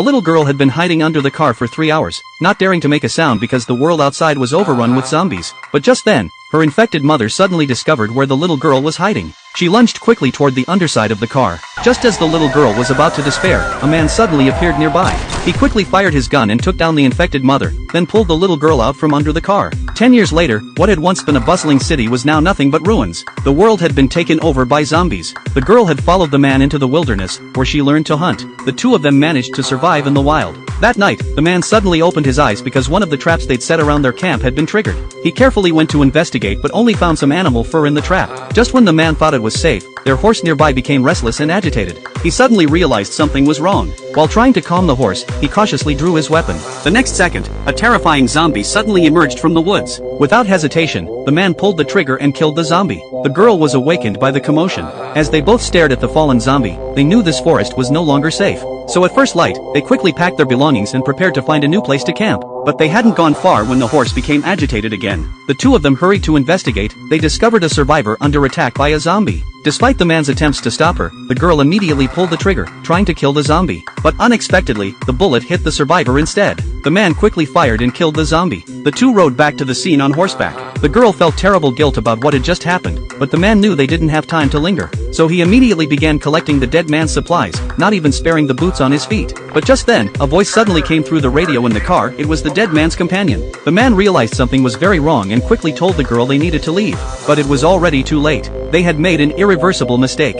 A little girl had been hiding under the car for 3 hours, not daring to make a sound because the world outside was overrun with zombies. But just then, her infected mother suddenly discovered where the little girl was hiding. She lunged quickly toward the underside of the car. Just as the little girl was about to despair, a man suddenly appeared nearby. He quickly fired his gun and took down the infected mother, then pulled the little girl out from under the car. 10 years later, what had once been a bustling city was now nothing but ruins. The world had been taken over by zombies. The girl had followed the man into the wilderness, where she learned to hunt. The two of them managed to survive in the wild. That night, the man suddenly opened his eyes because one of the traps they'd set around their camp had been triggered. He carefully went to investigate but only found some animal fur in the trap. Just when the man thought it was safe, their horse nearby became restless and agitated. He suddenly realized something was wrong. While trying to calm the horse, he cautiously drew his weapon. The next second, a terrifying zombie suddenly emerged from the woods. Without hesitation, the man pulled the trigger and killed the zombie. The girl was awakened by the commotion. As they both stared at the fallen zombie, they knew this forest was no longer safe. So at first light, they quickly packed their belongings and prepared to find a new place to camp. But they hadn't gone far when the horse became agitated again. The two of them hurried to investigate. They discovered a survivor under attack by a zombie. Despite the man's attempts to stop her, the girl immediately pulled the trigger, trying to kill the zombie. But unexpectedly, the bullet hit the survivor instead. The man quickly fired and killed the zombie. The two rode back to the scene on horseback. The girl felt terrible guilt about what had just happened, but the man knew they didn't have time to linger. So he immediately began collecting the dead man's supplies, not even sparing the boots on his feet. But just then, a voice suddenly came through the radio in the car. It was the dead man's companion. The man realized something was very wrong and quickly told the girl they needed to leave. But it was already too late. They had made an irreversible mistake.